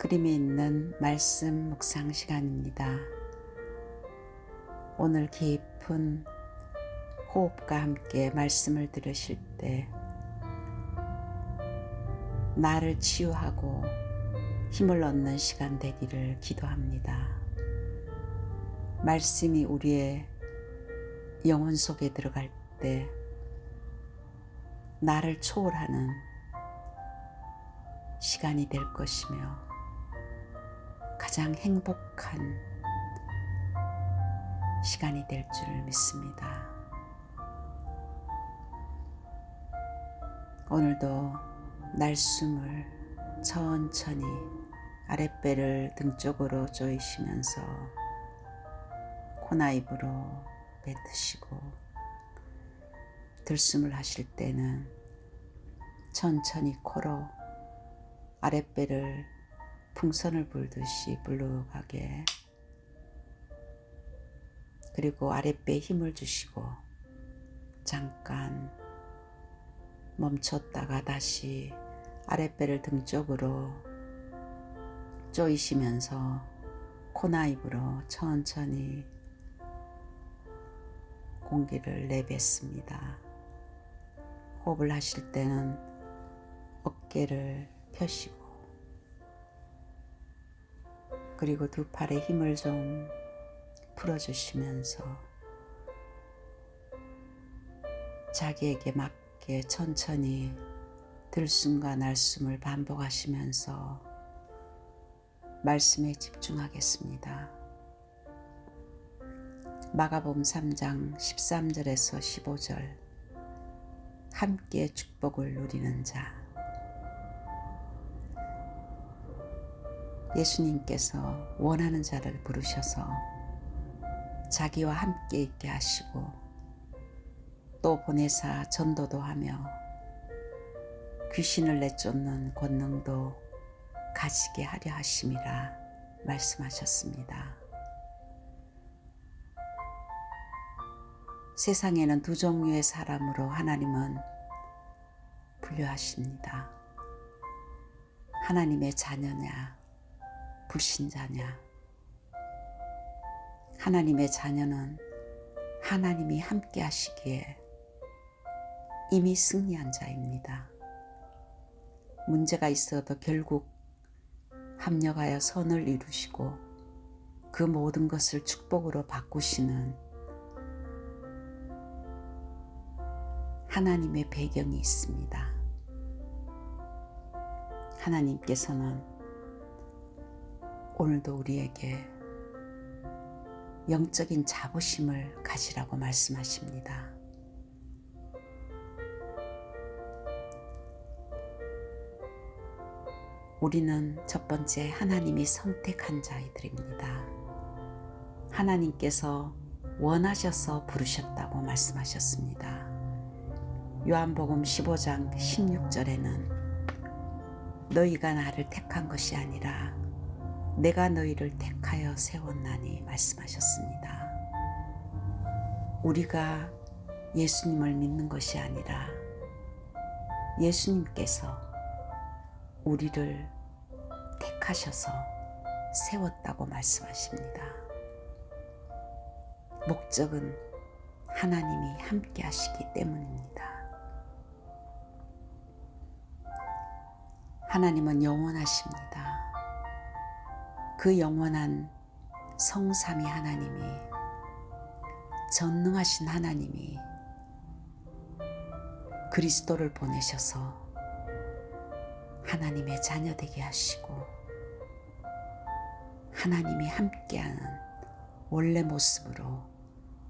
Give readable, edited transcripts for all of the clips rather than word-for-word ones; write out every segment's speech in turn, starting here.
그림이 있는 말씀 묵상 시간입니다. 오늘 깊은 호흡과 함께 말씀을 들으실 때 나를 치유하고 힘을 얻는 시간 되기를 기도합니다. 말씀이 우리의 영혼 속에 들어갈 때 나를 초월하는 시간이 될 것이며 가장 행복한 시간이 될 줄 믿습니다. 오늘도 날숨을 천천히 아랫배를 등 쪽으로 조이시면서 코나 입으로 뱉으시고, 들숨을 하실 때는 천천히 코로 아랫배를 풍선을 불듯이 불룩하게, 그리고 아랫배에 힘을 주시고 잠깐 멈췄다가 다시 아랫배를 등 쪽으로 조이시면서 코나 입으로 천천히 공기를 내뱉습니다. 호흡을 하실 때는 어깨를 펴시고, 그리고 두 팔에 힘을 좀 풀어주시면서 자기에게 맞게 천천히 들숨과 날숨을 반복하시면서 말씀에 집중하겠습니다. 마가복음 3장 13절에서 15절, 함께 축복을 누리는 자. 예수님께서 원하는 자를 부르셔서 자기와 함께 있게 하시고, 또 보내사 전도도 하며 귀신을 내쫓는 권능도 가지게 하려 하심이라 말씀하셨습니다. 세상에는 두 종류의 사람으로 하나님은 분류하십니다. 하나님의 자녀냐, 불신자냐. 하나님의 자녀는 하나님이 함께 하시기에 이미 승리한 자입니다. 문제가 있어도 결국 합력하여 선을 이루시고 그 모든 것을 축복으로 바꾸시는 하나님의 배경이 있습니다. 하나님께서는 오늘도 우리에게 영적인 자부심을 가지라고 말씀하십니다. 우리는 첫 번째 하나님이 선택한 자이들입니다. 하나님께서 원하셔서 부르셨다고 말씀하셨습니다. 요한복음 15장 16절에는 너희가 나를 택한 것이 아니라 내가 너희를 택하여 세웠나니 말씀하셨습니다. 우리가 예수님을 믿는 것이 아니라 예수님께서 우리를 택하셔서 세웠다고 말씀하십니다. 목적은 하나님이 함께 하시기 때문입니다. 하나님은 영원하십니다. 그 영원한 성삼위 하나님이, 전능하신 하나님이 그리스도를 보내셔서 하나님의 자녀 되게 하시고, 하나님이 함께하는 원래 모습으로,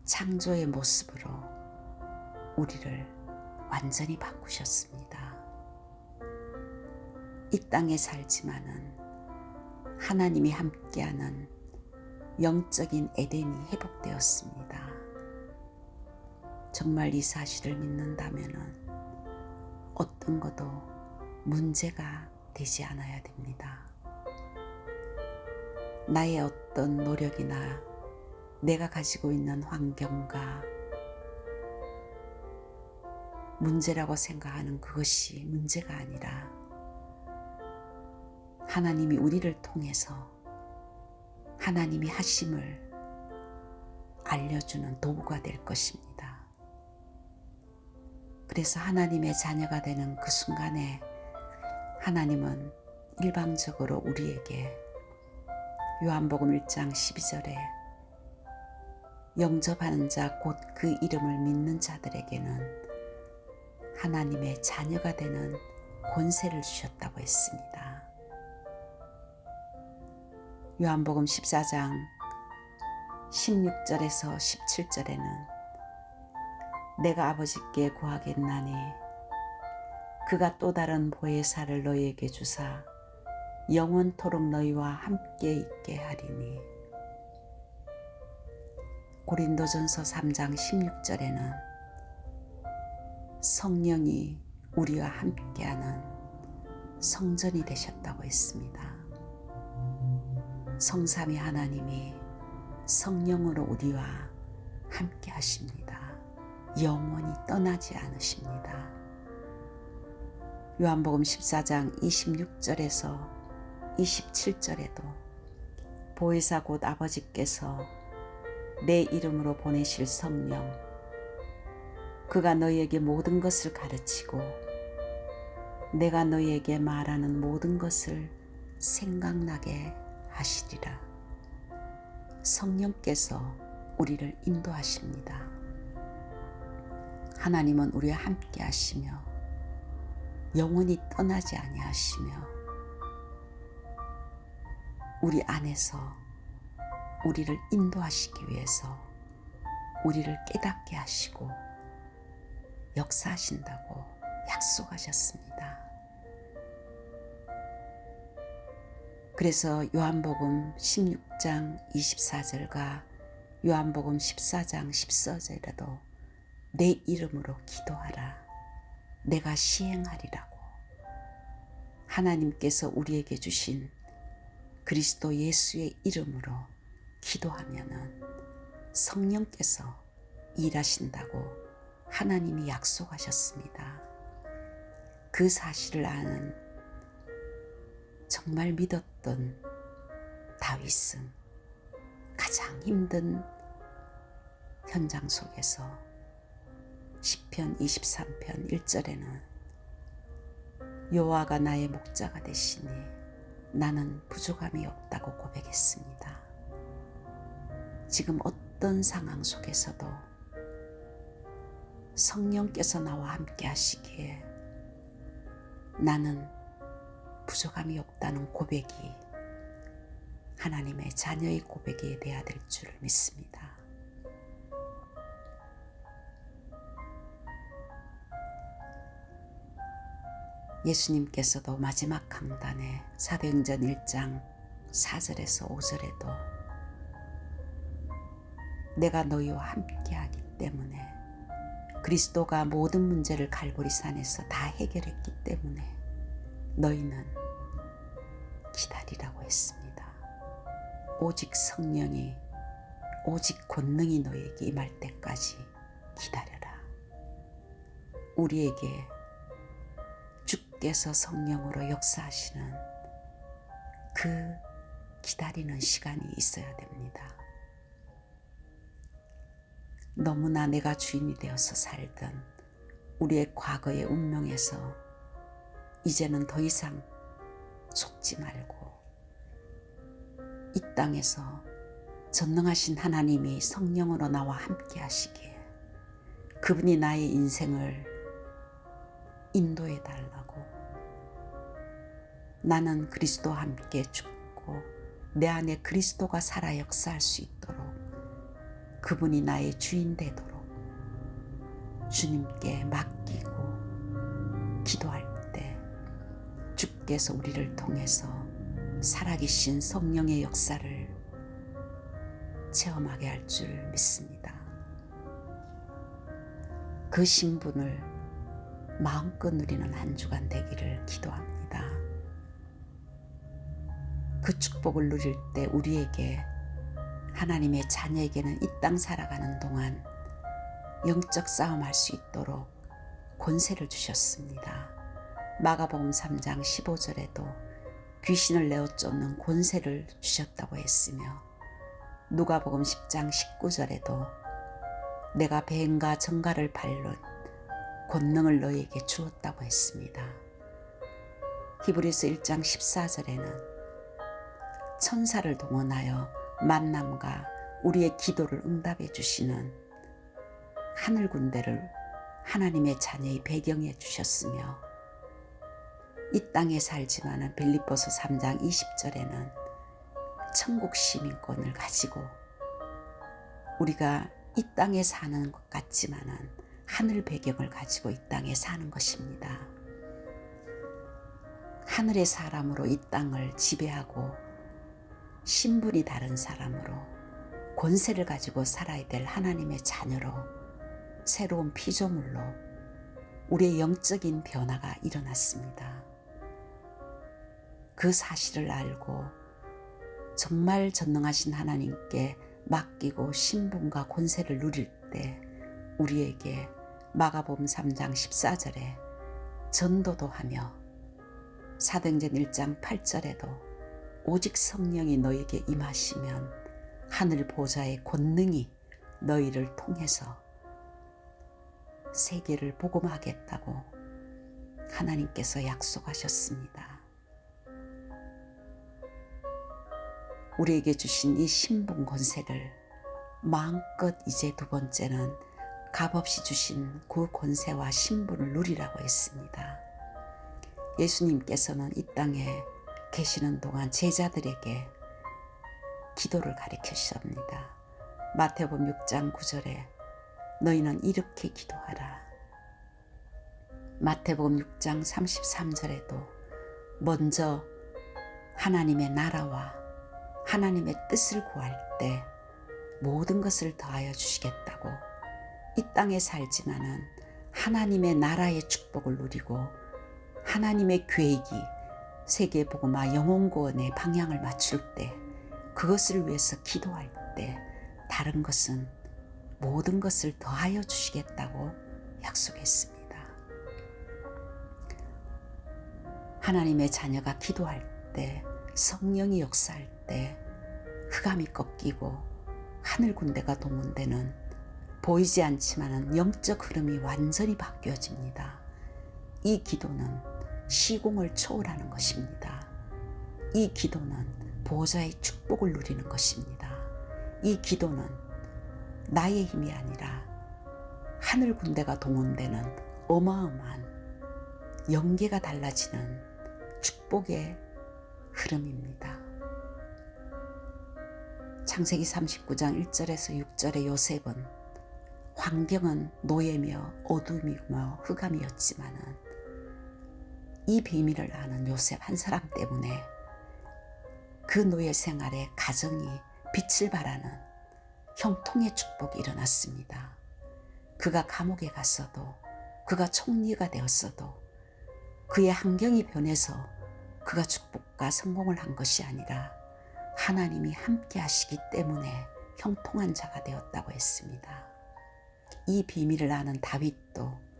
창조의 모습으로 우리를 완전히 바꾸셨습니다. 이 땅에 살지만은 하나님이 함께하는 영적인 에덴이 회복되었습니다. 정말 이 사실을 믿는다면은 어떤 것도 문제가 되지 않아야 됩니다. 나의 어떤 노력이나 내가 가지고 있는 환경과 문제라고 생각하는 그것이 문제가 아니라 하나님이 우리를 통해서 하나님이 하심을 알려주는 도구가 될 것입니다. 그래서 하나님의 자녀가 되는 그 순간에 하나님은 일방적으로 우리에게 요한복음 1장 12절에 영접하는 자 곧 그 이름을 믿는 자들에게는 하나님의 자녀가 되는 권세를 주셨다고 했습니다. 요한복음 14장 16절에서 17절에는 내가 아버지께 구하겠나니 그가 또 다른 보혜사를 너희에게 주사 영원토록 너희와 함께 있게 하리니. 고린도전서 3장 16절에는 성령이 우리와 함께하는 성전이 되셨다고 했습니다. 성삼위 하나님이 성령으로 우리와 함께 하십니다. 영원히 떠나지 않으십니다. 요한복음 14장 26절에서 27절에도 보혜사 곧 아버지께서 내 이름으로 보내실 성령 그가 너희에게 모든 것을 가르치고 내가 너희에게 말하는 모든 것을 생각나게 하시리라. 성령께서 우리를 인도하십니다. 하나님은 우리와 함께 하시며 영원히 떠나지 아니하시며 우리 안에서 우리를 인도하시기 위해서 우리를 깨닫게 하시고 역사하신다고 약속하셨습니다. 그래서 요한복음 16장 24절과 요한복음 14장 14절에도 내 이름으로 기도하라. 내가 시행하리라고 하나님께서 우리에게 주신 그리스도 예수의 이름으로 기도하면은 성령께서 일하신다고 하나님이 약속하셨습니다. 그 사실을 아는 정말 믿었던 다윗은 가장 힘든 현장 속에서 시편 23편 1절에는 여호와가 나의 목자가 되시니 나는 부족함이 없다고 고백했습니다. 지금 어떤 상황 속에서도 성령께서 나와 함께 하시기에 나는 부족함이 없다는 고백이 하나님의 자녀의 고백이 되어야 될 줄 믿습니다. 예수님께서도 마지막 강단에 사도행전 1장 4절에서 5절에도 내가 너희와 함께하기 때문에 그리스도가 모든 문제를 갈보리산에서 다 해결했기 때문에 너희는 기다리라고 했습니다. 오직 성령이 오직 권능이 너희에게 임할 때까지 기다려라. 우리에게 주께서 성령으로 역사하시는 그 기다리는 시간이 있어야 됩니다. 너무나 내가 주인이 되어서 살던 우리의 과거의 운명에서 이제는 더 이상 속지 말고 이 땅에서 전능하신 하나님이 성령으로 나와 함께 하시기에 그분이 나의 인생을 인도해 달라고 나는 그리스도와 함께 죽고 내 안에 그리스도가 살아 역사할 수 있도록 그분이 나의 주인 되도록 주님께 맡기고 기도할 때 주께서 우리를 통해서 살아계신 성령의 역사를 체험하게 할 줄 믿습니다. 그 신분을 마음껏 누리는 한 주간 되기를 기도합니다. 그 축복을 누릴 때 우리에게 하나님의 자녀에게는 이 땅 살아가는 동안 영적 싸움할 수 있도록 권세를 주셨습니다. 마가복음 3장 15절에도 귀신을 내어 쫓는 권세를 주셨다고 했으며 누가복음 10장 19절에도 내가 뱀과 정갈을 밟는 권능을 너희에게 주었다고 했습니다. 히브리서 1장 14절에는 천사를 동원하여 만남과 우리의 기도를 응답해 주시는 하늘 군대를 하나님의 자녀의 배경에 주셨으며 이 땅에 살지만은 빌립보서 3장 20절에는 천국 시민권을 가지고 우리가 이 땅에 사는 것 같지만은 하늘 배경을 가지고 이 땅에 사는 것입니다. 하늘의 사람으로 이 땅을 지배하고 신분이 다른 사람으로 권세를 가지고 살아야 될 하나님의 자녀로 새로운 피조물로 우리의 영적인 변화가 일어났습니다. 그 사실을 알고 정말 전능하신 하나님께 맡기고 신분과 권세를 누릴 때 우리에게 마가복음 3장 14절에 전도도 하며 사도행전 1장 8절에도 오직 성령이 너에게 임하시면 하늘 보좌의 권능이 너희를 통해서 세계를 복음하겠다고 하나님께서 약속하셨습니다. 우리에게 주신 이 신분 권세를 마음껏 이제 두 번째는 값없이 주신 그 권세와 신분을 누리라고 했습니다. 예수님께서는 이 땅에 계시는 동안 제자들에게 기도를 가르쳐 주십니다. 마태복음 6장 9절에 너희는 이렇게 기도하라. 마태복음 6장 33절에도 먼저 하나님의 나라와 하나님의 뜻을 구할 때 모든 것을 더하여 주시겠다고 이 땅에 살지만은 하나님의 나라의 축복을 누리고 하나님의 계획이 세계 복음화 영혼 구원의 방향을 맞출 때 그것을 위해서 기도할 때 다른 것은 모든 것을 더하여 주시겠다고 약속했습니다. 하나님의 자녀가 기도할 때 성령이 역사할 때 흑암이 꺾이고 하늘 군대가 동원되는 보이지 않지만은 영적 흐름이 완전히 바뀌어집니다. 이 기도는 시공을 초월하는 것입니다. 이 기도는 보좌의 축복을 누리는 것입니다. 이 기도는 나의 힘이 아니라 하늘 군대가 동원되는 어마어마한 영계가 달라지는 축복의 흐름입니다. 창세기 39장 1절에서 6절의 요셉은 환경은 노예며 어둠이며 흑암이었지만은 이 비밀을 아는 요셉 한 사람 때문에 그 노예 생활에 가정이 빛을 발하는 형통의 축복이 일어났습니다. 그가 감옥에 갔어도 그가 총리가 되었어도 그의 환경이 변해서 그가 축복과 성공을 한 것이 아니라 하나님이 함께 하시기 때문에 형통한 자가 되었다고 했습니다. 이 비밀을 아는 다윗도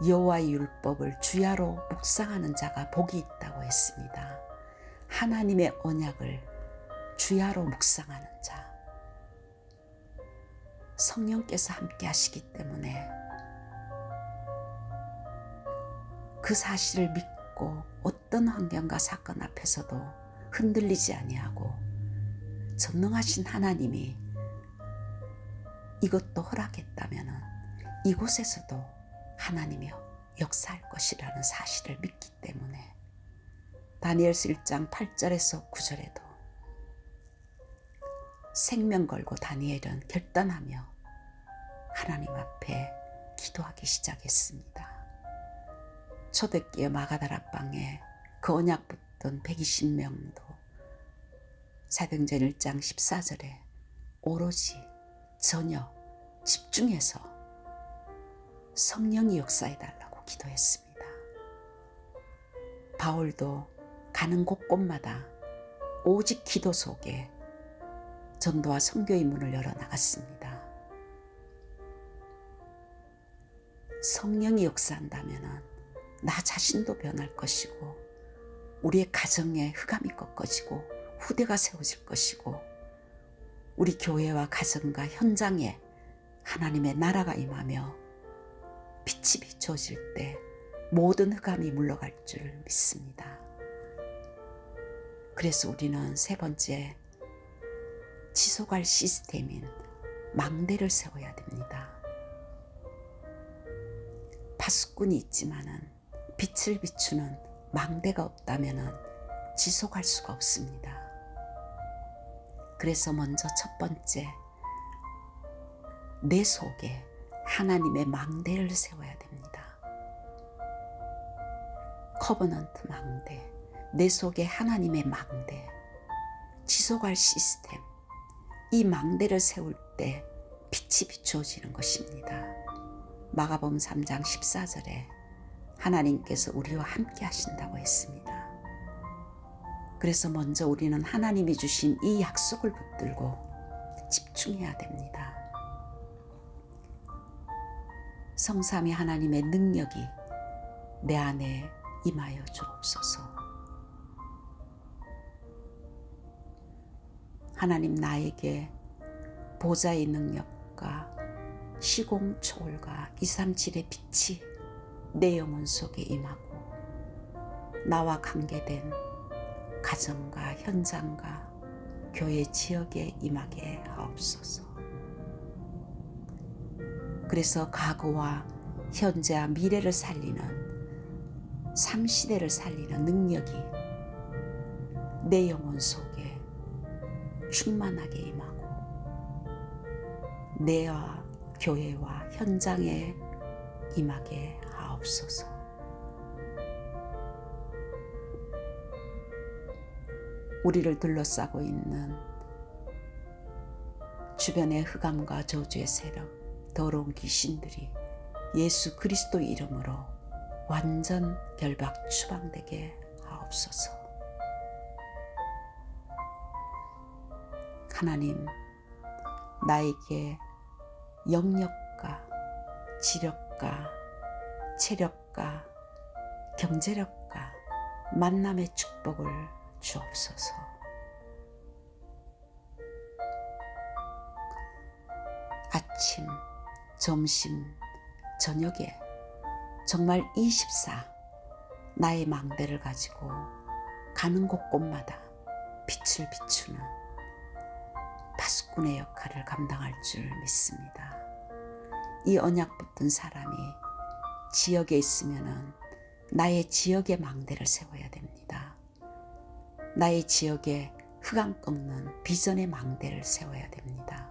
여호와의 율법을 주야로 묵상하는 자가 복이 있다고 했습니다. 하나님의 언약을 주야로 묵상하는 자, 성령께서 함께 하시기 때문에 그 사실을 믿고 어떤 환경과 사건 앞에서도 흔들리지 아니하고 전능하신 하나님이 이것도 허락했다면 이곳에서도 하나님이 역사할 것이라는 사실을 믿기 때문에 다니엘서 1장 8절에서 9절에도 생명 걸고 다니엘은 결단하며 하나님 앞에 기도하기 시작했습니다. 초대교회 마가다락방에 그 언약 붙던 120명도 사도행전 1장 14절에 오로지 전혀 집중해서 성령이 역사해달라고 기도했습니다. 바울도 가는 곳곳마다 오직 기도 속에 전도와 선교의 문을 열어나갔습니다. 성령이 역사한다면 나 자신도 변할 것이고 우리의 가정에 흑암이 꺾어지고 후대가 세워질 것이고 우리 교회와 가정과 현장에 하나님의 나라가 임하며 빛이 비춰질 때 모든 흑암이 물러갈 줄 믿습니다. 그래서 우리는 세 번째, 지속할 시스템인 망대를 세워야 됩니다. 파수꾼이 있지만은 빛을 비추는 망대가 없다면은 지속할 수가 없습니다. 그래서 먼저 첫 번째, 내 속에 하나님의 망대를 세워야 됩니다. 커버넌트 망대, 내 속에 하나님의 망대, 지속할 시스템, 이 망대를 세울 때 빛이 비추어지는 것입니다. 마가복음 3장 14절에 하나님께서 우리와 함께 하신다고 했습니다. 그래서 먼저 우리는 하나님이 주신 이 약속을 붙들고 집중해야 됩니다. 성삼위 하나님의 능력이 내 안에 임하여 주옵소서. 하나님, 나에게 보좌의 능력과 시공초월과 237의 빛이 내 영혼 속에 임하고 나와 관계된 가정과 현장과 교회 지역에 임하게 하옵소서. 그래서 과거와 현재와 미래를 살리는 3시대를 살리는 능력이 내 영혼 속에 충만하게 임하고 내와 교회와 현장에 임하게 하옵소서. 우리를 둘러싸고 있는 주변의 흑암과 저주의 세력, 더러운 귀신들이 예수 그리스도의 이름으로 완전 결박 추방되게 하옵소서. 하나님, 나에게 영역과 지력과 체력과 경제력과 만남의 축복을 주옵소서. 아침, 점심, 저녁에 정말 24 나의 망대를 가지고 가는 곳곳마다 빛을 비추는 파수꾼의 역할을 감당할 줄 믿습니다. 이 언약 붙은 사람이 지역에 있으면은 나의 지역의 망대를 세워야 됩니다. 나의 지역에 흑암 꺾는 비전의 망대를 세워야 됩니다.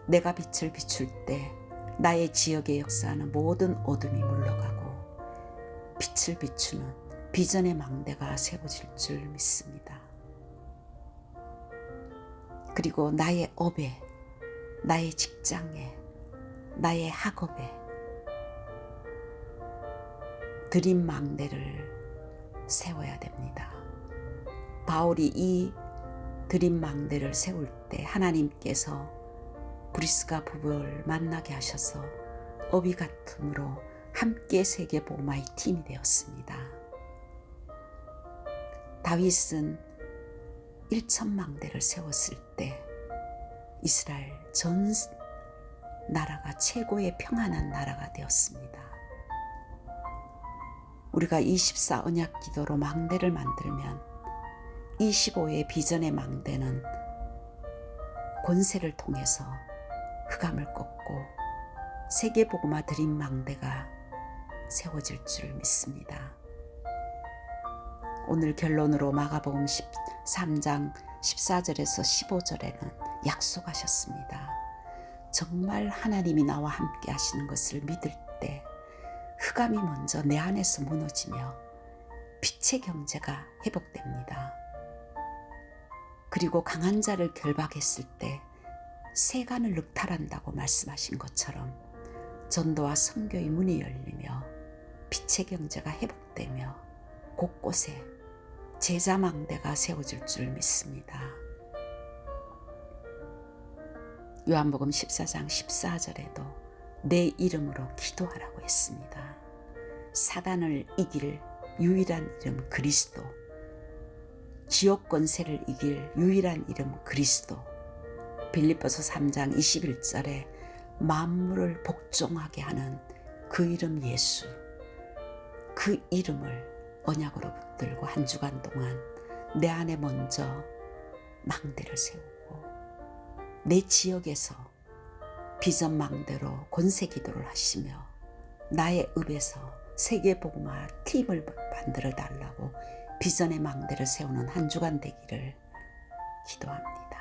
내가 빛을 비출 때 나의 지역에 역사하는 모든 어둠이 물러가고 빛을 비추는 비전의 망대가 세워질 줄 믿습니다. 그리고 나의 업에, 나의 직장에, 나의 학업에 드림 망대를 세워야 됩니다. 바울이 이 드림 망대를 세울 때 하나님께서 브리스가 부부를 만나게 하셔서 어비 같음으로 함께 세계복음화의 팀이 되었습니다. 다윗은 1,000망대를 세웠을 때 이스라엘 전 나라가 최고의 평안한 나라가 되었습니다. 우리가 24 언약 기도로 망대를 만들면 25의 비전의 망대는 권세를 통해서 흑암을 꺾고 세계복음화 드림 망대가 세워질 줄 믿습니다. 오늘 결론으로 마가복음 13장 14절에서 15절에는 약속하셨습니다. 정말 하나님이 나와 함께 하시는 것을 믿을 때 흑암이 먼저 내 안에서 무너지며 빛의 경제가 회복됩니다. 그리고 강한 자를 결박했을 때 세간을 늑탈한다고 말씀하신 것처럼 전도와 선교의 문이 열리며 빛의 경제가 회복되며 곳곳에 제자망대가 세워질 줄 믿습니다. 요한복음 14장 14절에도 내 이름으로 기도하라고 했습니다. 사단을 이길 유일한 이름 그리스도, 지옥 권세를 이길 유일한 이름 그리스도. 빌립보서 3장 21절에 만물을 복종하게 하는 그 이름 예수, 그 이름을 언약으로 붙들고 한 주간 동안 내 안에 먼저 망대를 세우고 내 지역에서 비전망대로 권세기도를 하시며 나의 읍에서 세계복음화 팀을 만들어 달라고 비전의 망대를 세우는 한 주간 되기를 기도합니다.